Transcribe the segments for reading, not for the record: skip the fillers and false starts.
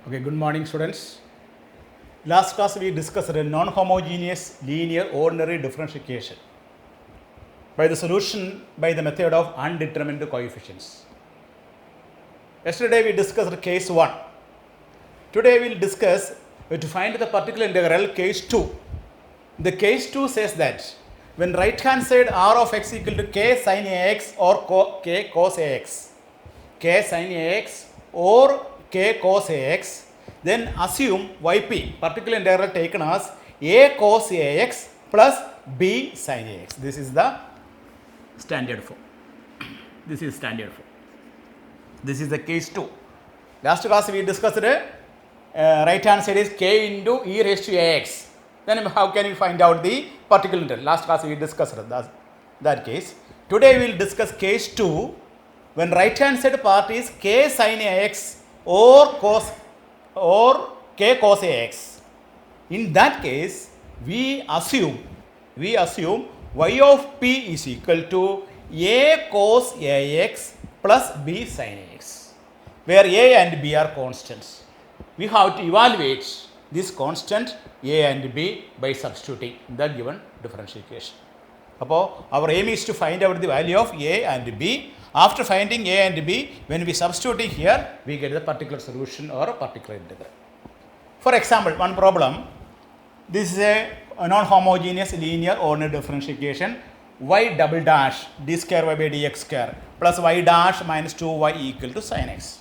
Okay, good morning students. Last class we discussed a non-homogeneous linear ordinary differentiation by the solution by the method of undetermined coefficients. Yesterday we discussed case 1. Today we will discuss to find the particular integral case 2. The case 2 says that when right hand side r of x equal to k sin ax or k cos ax, k sin ax or k cos ax, then assume yp, particular integral taken as a cos ax plus b sin ax. This is the standard form. This is standard form. This is the case 2. Last class we discussed right hand side is k into e raised to ax. Then how can we find out the particular integral? Last class we discussed that case. Today we will discuss case 2 when right hand side part is k sin ax or k cos ax. In that case we assume y of p is equal to a cos ax plus b sin ax, where a and b are constants. We have to evaluate this constant a and b by substituting the given differential equation. Our aim is to find out the value of a and b. After finding a and b, when we substitute it here, we get the particular solution or a particular integral. For example, one problem. This is a non-homogeneous linear ordinary differential equation y double dash d square y by dx square plus y dash minus 2y equal to sin x.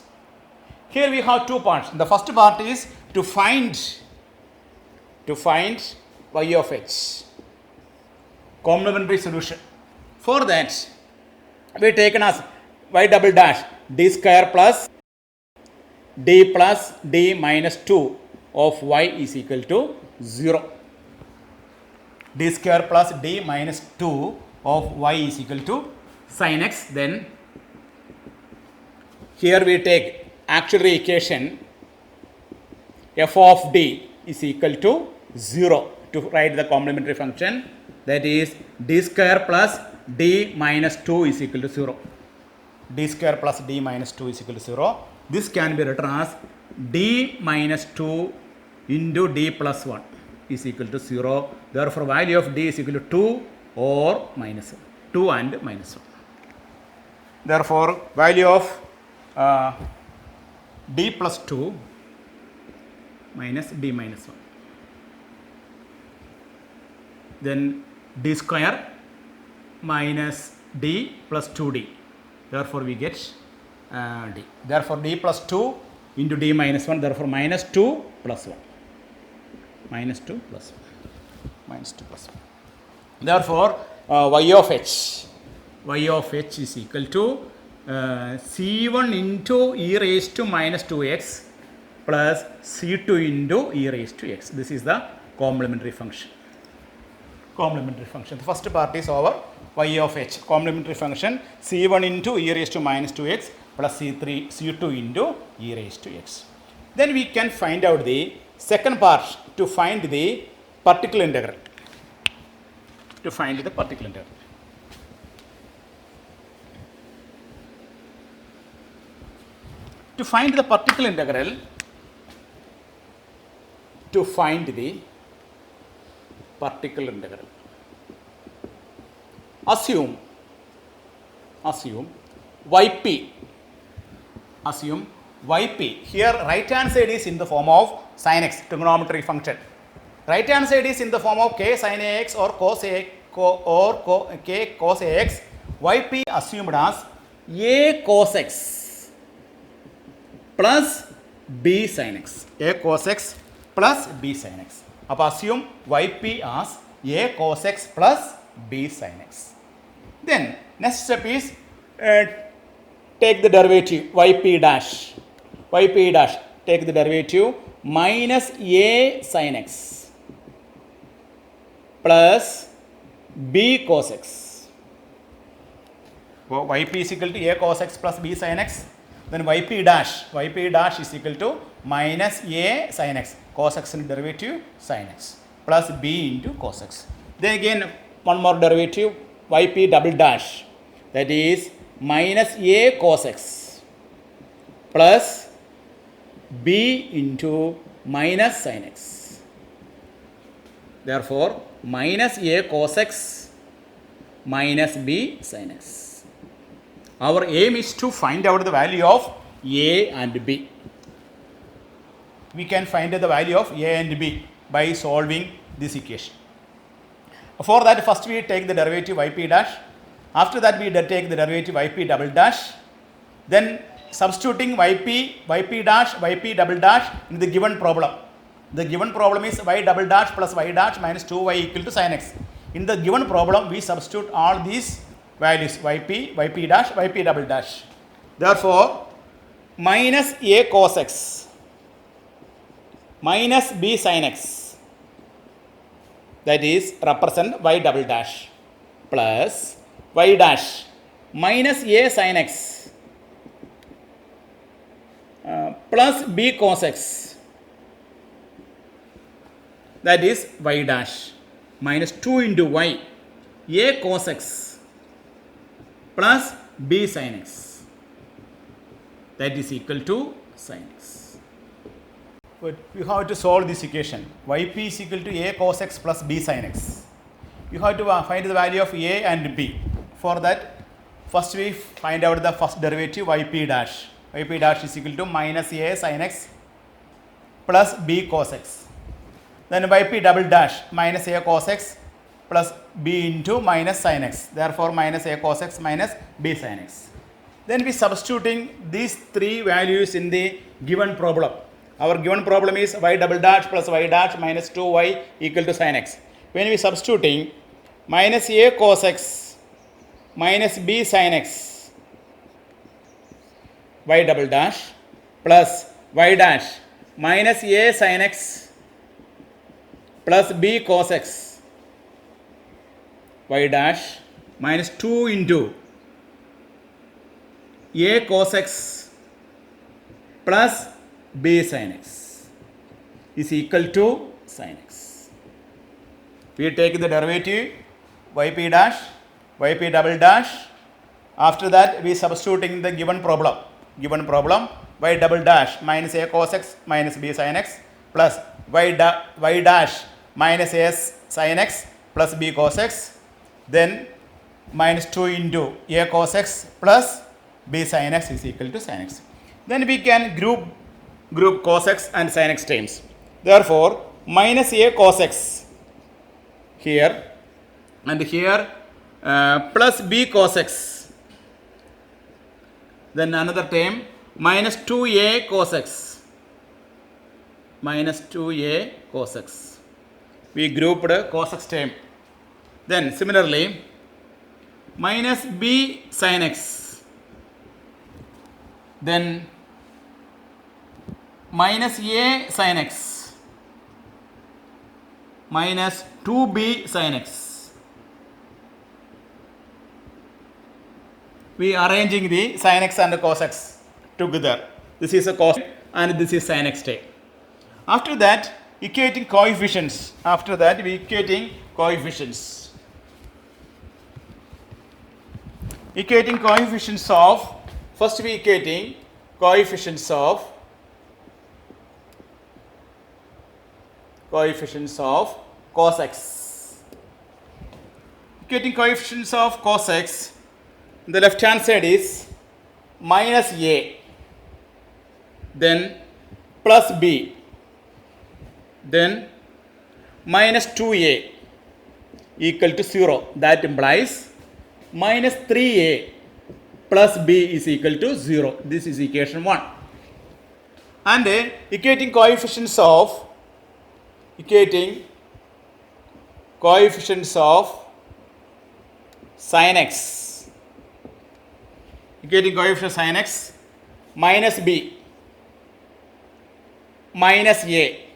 Here we have two parts. The first part is to find y of h, complementary solution. For that, we taken as y double dash d square plus d minus 2 of y is equal to 0. D square plus d minus 2 of y is equal to sin x. Then here we take auxiliary equation f of d is equal to 0 to write the complementary function, that is d square plus d minus 2 is equal to 0. D square plus d minus 2 is equal to 0. This can be written as d minus 2 into d plus 1 is equal to 0. Therefore, value of d is equal to 2 or minus 1. 2 and minus 1. Therefore, value of d plus 2 minus d minus 1. Then d square minus d plus 2d. Therefore, we get d. Therefore, d plus 2 into d minus 1. Therefore, minus 2 plus 1. Minus 2 plus 1. Minus 2 plus 1. Therefore, y of h is equal to c1 into e raised to minus 2x plus c2 into e raised to x. This is the complementary function. Complementary function. The first part is over. Y of h, complementary function c1 into e raised to minus 2x plus c2 into e raised to x. Then we can find out the second part to find the particular integral. To find the particular integral. To find the particular integral, assume yp. Here right hand side is in the form of sin x, trigonometry function. Right hand side is in the form of k sin ax or k cos ax. Yp assumed as a cos x plus b sin x. A cos x plus b sin x. Assume yp as a cos x plus b sin x. Then next step is take the derivative yp dash. Take the derivative minus a sin x plus b cos x. Yp is equal to a cos x plus b sin x. Then yp dash is equal to minus a sin x, cos x in derivative sin x plus b into cos x. Then again one more derivative yp double dash, that is minus a cos x plus b into minus sin x. Therefore, minus a cos x minus b sin x. Our aim is to find out the value of a and b. We can find the value of a and b by solving this equation. For that, first we take the derivative yp dash. After that, we take the derivative yp double dash. Then substituting yp dash, yp double dash in the given problem. The given problem is y double dash plus y dash minus 2y equal to sin x. In the given problem, we substitute all these values yp dash, yp double dash. Therefore, minus a cos x minus b sin x, that is represent y double dash, plus y dash minus a sin x plus b cos x, that is y dash minus 2 into y a cos x plus b sin x, that is equal to sin x. But you have to solve this equation. Yp is equal to a cos x plus b sin x. You have to find the value of a and b. For that, first we find out the first derivative yp dash. Yp dash is equal to minus a sin x plus b cos x. Then yp double dash minus a cos x plus b into minus sin x. Therefore, minus a cos x minus b sin x. Then we substituting these three values in the given problem. Our given problem is y double dash plus y dash minus 2y equal to sin x. When we substituting minus a cos x minus b sin x, y double dash plus y dash minus a sin x plus b cos x, y dash minus 2 into a cos x plus b sin x is equal to sin x. We take the derivative yp dash, yp double dash. After that, we substituting the given problem. Given problem, y double dash minus a cos x minus b sin x plus y dash minus a sin x plus b cos x. Then minus 2 into a cos x plus b sin x is equal to sin x. Then we can group cos x and sin x terms. Therefore, minus a cos x here and here plus b cos x. Then another term minus 2a cos x, minus 2a cos x. We grouped cos x term. Then similarly minus b sin x, then minus a sin x minus 2b sin x. We are arranging the sin x and cos x together. This is a cos and this is sin x term. After that, equating coefficients. After that, we equating coefficients. Equating coefficients of, first we equating coefficients of cos x. Equating coefficients of cos x, the left hand side is minus a, then plus b, then minus 2a equal to 0. That implies minus 3a plus b is equal to 0. This is equation 1. And equating coefficients of sin x. Equating coefficient sin x, minus b, minus a,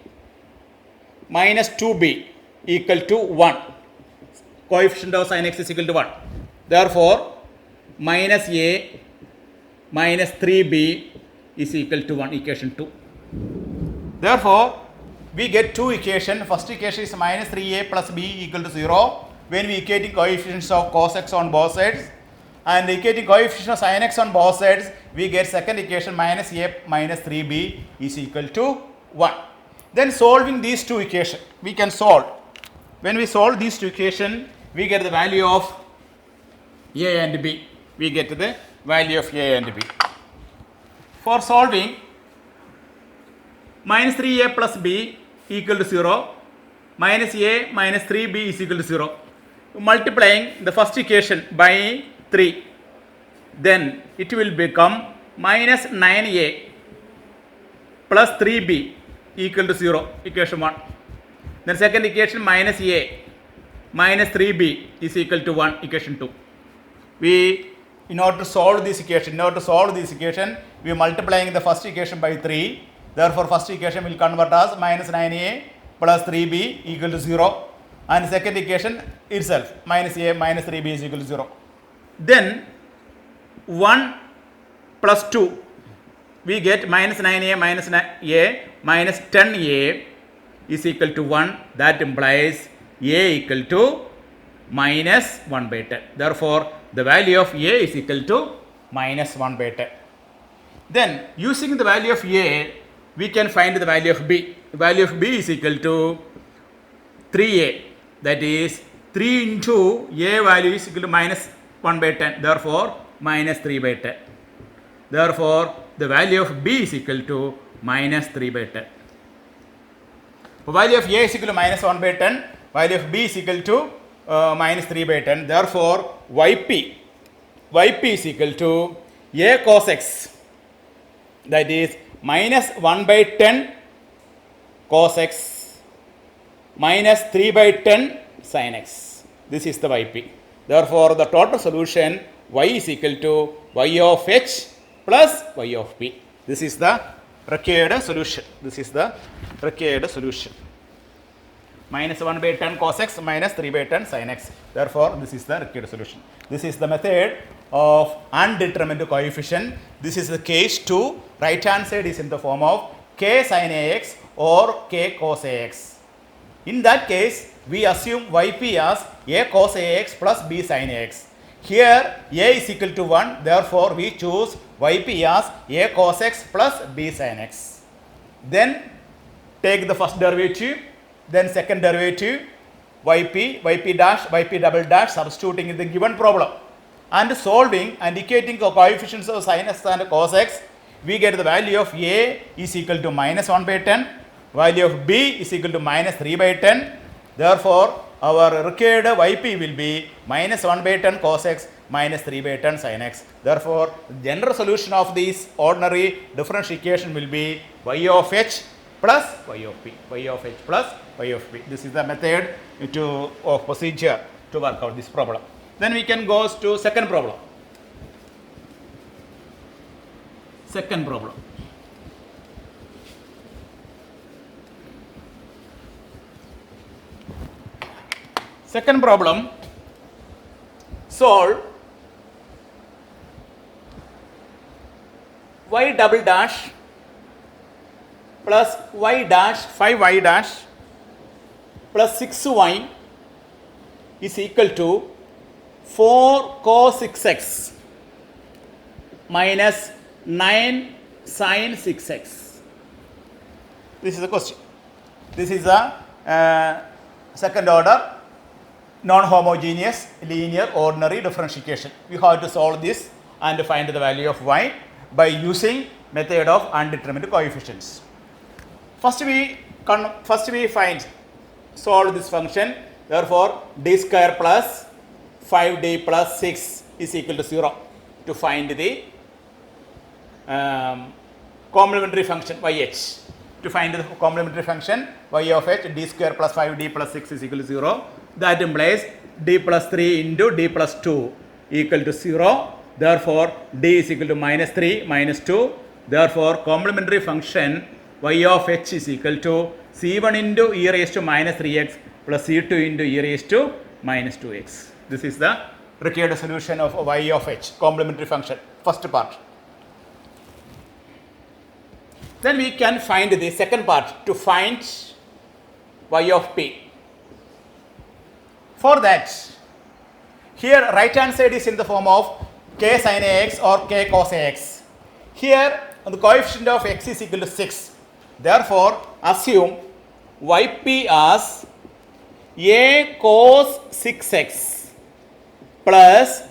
minus 2b equal to 1. Coefficient of sin x is equal to 1. Therefore, minus a minus 3b is equal to 1, equation 2. Therefore, we get two equations. First equation is minus 3a plus b equal to 0. When we equating coefficients of cos x on both sides, and equating coefficient of sin x on both sides, we get second equation minus a minus 3b is equal to 1. Then solving these two equations, we can solve. When we solve these two equations, we get the value of a and b. We get the value of a and b. For solving, minus 3a plus b equal to 0, minus a minus 3b is equal to 0. Multiplying the first equation by 3, then it will become minus 9a plus 3b equal to 0, equation 1. Then second equation minus a minus 3b is equal to 1, equation 2. In order to solve this equation, we are multiplying the first equation by 3. Therefore, first equation will convert as minus 9a plus 3b equal to 0. And second equation itself, minus a minus 3b is equal to 0. Then 1 plus 2, we get minus 9a minus a minus 10a is equal to 1. That implies a equal to minus 1 by 10. Therefore, the value of a is equal to minus 1 by 10. Then, using the value of a, we can find the value of b. The value of b is equal to 3a. That is, 3 into a value is equal to minus 1 by 10. Therefore, minus 3 by 10. Therefore, the value of b is equal to minus 3 by 10. Value of a is equal to minus 1 by 10. Value of b is equal to minus 3 by 10. Therefore, yp is equal to a cos x. That is, minus 1 by 10 cos x minus 3 by 10 sin x. This is the yp. Therefore, the total solution y is equal to y of h plus y of p. This is the required solution. Minus 1 by 10 cos x minus 3 by 10 sin x. Therefore, this is the required solution. This is the method of undetermined coefficient. This is the case 2. Right hand side is in the form of k sin ax or k cos ax. In that case, we assume yp as a cos ax plus b sin ax. Here a is equal to 1. Therefore, we choose yp as a cos x plus b sin x. Then take the first derivative, then second derivative, yp dash, yp double dash, substituting in the given problem and solving and equating the coefficients of sin x and cos x, we get the value of a is equal to minus 1 by 10, value of b is equal to minus 3 by 10. Therefore, our required yp will be minus 1 by 10 cos x minus 3 by 10 sin x. Therefore, the general solution of this ordinary differential equation will be y of h plus y of p. Y of h plus y of p. This is the method of procedure to work out this problem. Then we can go to second problem. Second problem. Second problem, solve y double dash plus y dash 5y dash plus 6y is equal to 4 cos 6x minus 9 sin 6x. This is the question. This is a second order non-homogeneous linear ordinary differential equation. We have to solve this and find the value of y by using method of undetermined coefficients. First we solve this function. Therefore, d square plus 5d plus 6 is equal to 0 to find the complementary function yh. To find the complementary function y of h, d square plus 5d plus 6 is equal to 0. That implies d plus 3 into d plus 2 equal to 0. Therefore, d is equal to minus 3 minus 2. Therefore, complementary function y of h is equal to c1 into e raised to minus 3x plus c2 into e raised to minus 2x. This is the required solution of y of h, complementary function, first part. Then we can find the second part to find y of p. For that, here right hand side is in the form of k sin ax or k cos ax. Here the coefficient of x is equal to 6. Therefore, assume yp as a cos 6x plus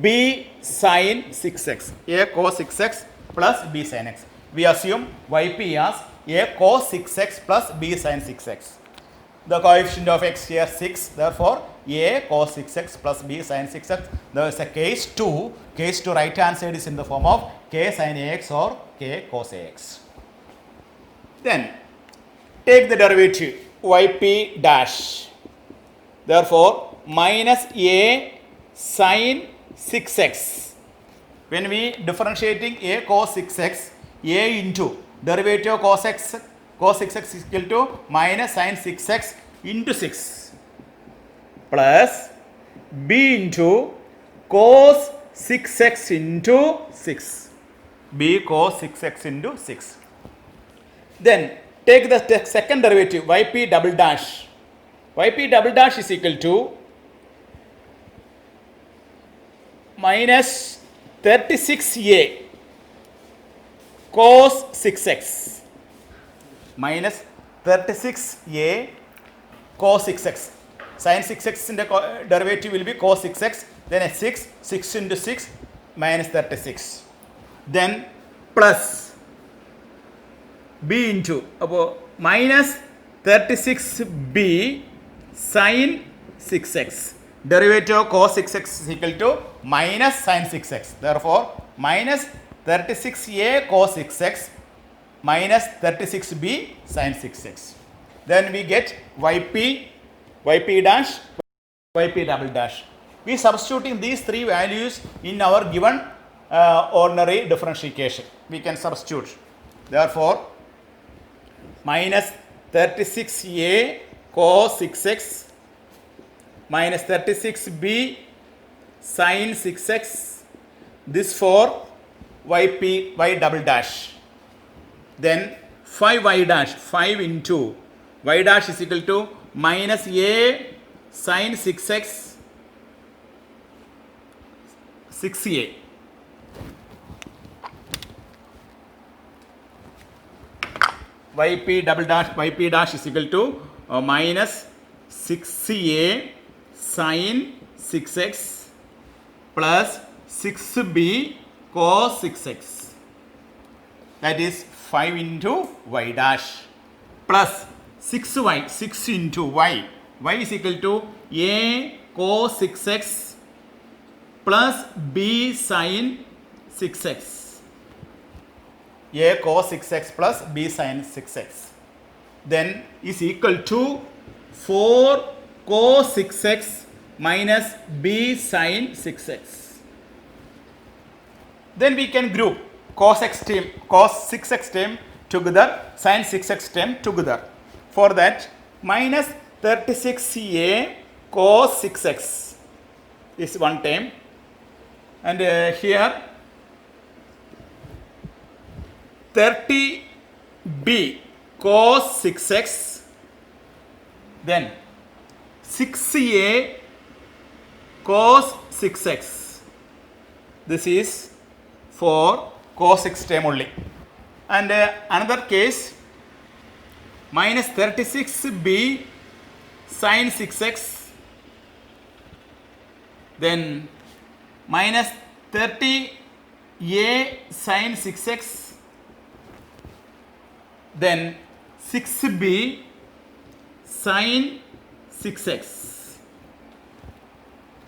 b sin 6x. A cos 6x plus b sin x. We assume yp as a cos 6x plus b sin 6x. The coefficient of x here 6. Therefore, a cos 6x plus b sin 6x. There is a case 2. Case 2 right hand side is in the form of k sin ax or k cos ax. Then take the derivative yp dash. Therefore, minus a sin 6x. When we differentiating a cos 6x, a into derivative of cos 6x is equal to minus sin 6x into 6 plus b into cos 6x into 6. b cos 6x into 6. Then take the second derivative yp double dash. Yp double dash is equal to minus 36a cos 6x minus 36a cos 6x. Sin 6x in the derivative will be cos 6x. Then a 6 into 6 minus 36. Then plus b into minus 36b sin 6x. Derivative of cos 6x is equal to minus sin 6x. Therefore, minus 36a cos 6x minus 36b sin 6x. Then we get yp dash, yp double dash. We substituting these three values in our given ordinary differential equation. We can substitute. Therefore, minus 36a cos 6x minus 36b sin 6x. This for y double dash. Then 5y dash, 5 into y dash is equal to minus a sin 6x 6a. yp dash is equal to minus 6a sin 6x plus 6b cos 6x. That is 5 into y dash plus 6y, 6 into y. Y is equal to a cos 6x plus b sin 6x. A cos 6x plus b sin 6x. Then is equal to 4 cos 6x minus b sin 6x. Then we can group cos 6x term together, sin 6x term together. For that, minus 36a cos 6x is one term, and here 30b cos 6x, then 6a cos 6x. This is for cos 6 term only. And another case, minus 36b sin 6x, then minus 30a sin 6x, then 6b sin 6x.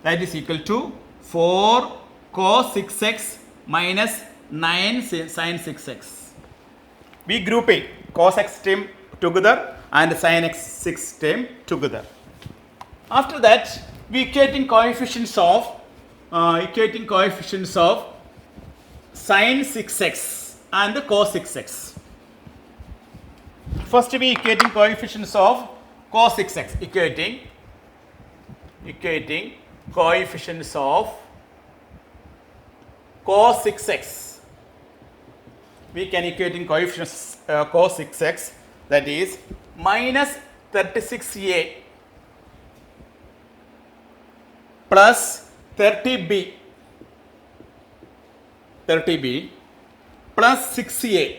That is equal to 4 cos 6x minus 9 sin 6x. We group it, cos x term together and sin x 6 term together. After that, we equating coefficients of sin 6x and cos 6x. First, we equating coefficients of cos 6x. Equating coefficients of cos 6x. We can equating coefficients cos 6x, that is minus 36a plus 30b 30b plus 6a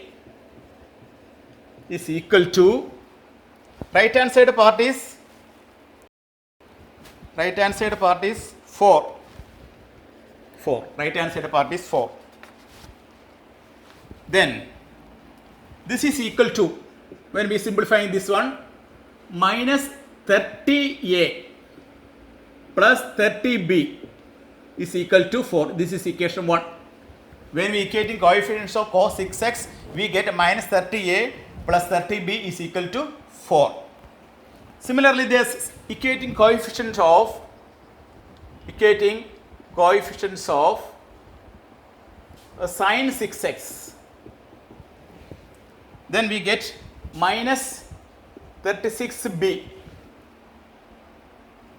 is equal to right hand side part is 4. Right hand side part is 4. Then this is equal to, when we simplifying this one, minus 30a plus 30b is equal to 4. This is equation 1. When we equating coefficients of cos 6x, we get minus 30a plus 30b is equal to 4. Similarly, this equating coefficients of sin 6x, then we get minus 36b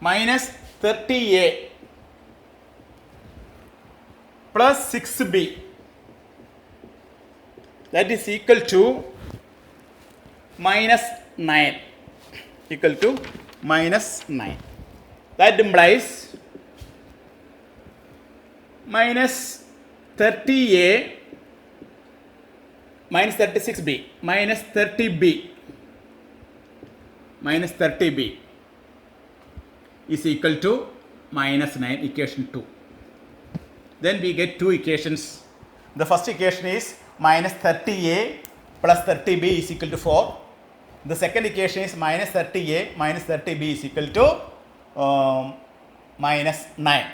minus 30a plus 6b, that is equal to minus 9, That implies minus 30a minus 36b minus 30b is equal to minus 9, equation 2. Then we get two equations. The first equation is minus 30a plus 30b is equal to 4. The second equation is minus 30a minus 30b is equal to minus 9.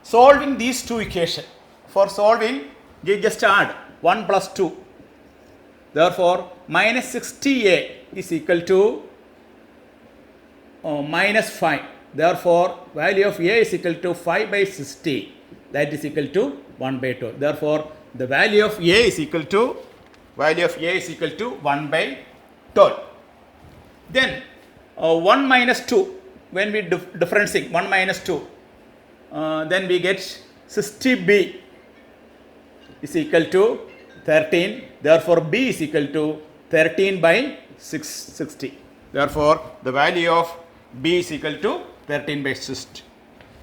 Solving these two equations. For solving, you just add 1 plus 2. Therefore, minus 60a is equal to minus 5. Therefore, value of a is equal to 5 by 60. That is equal to 1 by 12. Therefore, the value of a is equal to 1 by 12. Then 1 minus 2, when we differentiate 1 minus 2, then we get 60b is equal to 13. Therefore, b is equal to 13 by 60. Therefore, the value of b is equal to 13 by 60.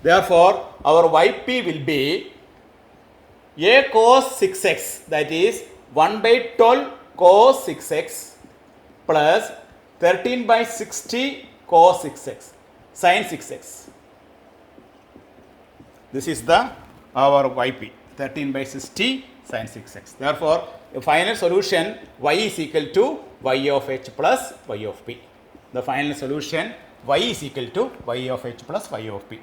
Therefore, our yp will be a cos 6x, that is 1 by 12 cos 6x plus 13 by 60 cos 6x sin 6x. This is our yp, 13 by 60 sin 6x. Therefore, the final solution y is equal to y of h plus y of p. The final solution y is equal to y of h plus y of p.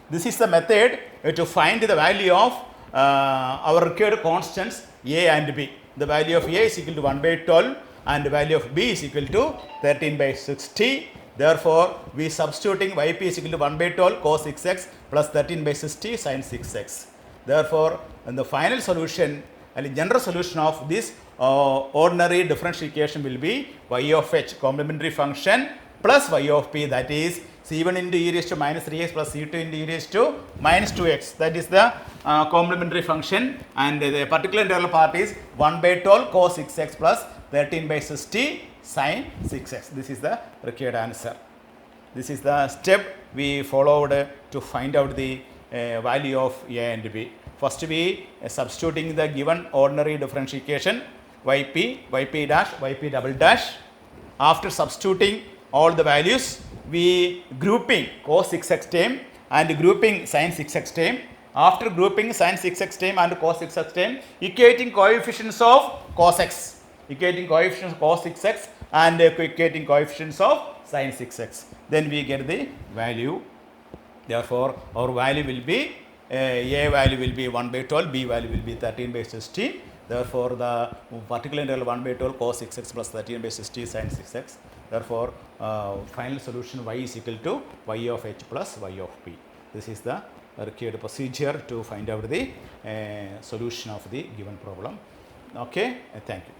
This is the method to find the value of our required constants a and b. The value of a is equal to 1 by 12 and the value of b is equal to 13 by 60. Therefore, we substituting yp is equal to 1 by 12 cos 6x plus 13 by 60 sin 6x. Therefore, in the final solution and the general solution of this ordinary differential equation will be y of h complementary function plus y of p, that is c1 into e raised to minus 3x plus c2 into e raised to minus 2x. That is the complementary function, and the particular integral part is 1 by 12 cos 6x plus 13 by 60 sin 6x. This is the required answer. This is the step we followed to find out the value of a and b. First, we substituting the given ordinary differential equation yp, yp dash, yp double dash. After substituting all the values, we grouping cos 6x term and grouping sin 6x term. After grouping sin 6x term and cos 6x term, equating coefficients of cos x, equating coefficients of cos 6x and equating coefficients of sin 6x. Then we get the value. Therefore, our value will be a value will be 1 by 12, b value will be 13 by 60. Therefore, the particular integral 1 by 12 cos 6x plus 13 by 60 sin 6x. Therefore, final solution y is equal to y of h plus y of p. This is the required procedure to find out the solution of the given problem. Okay, thank you.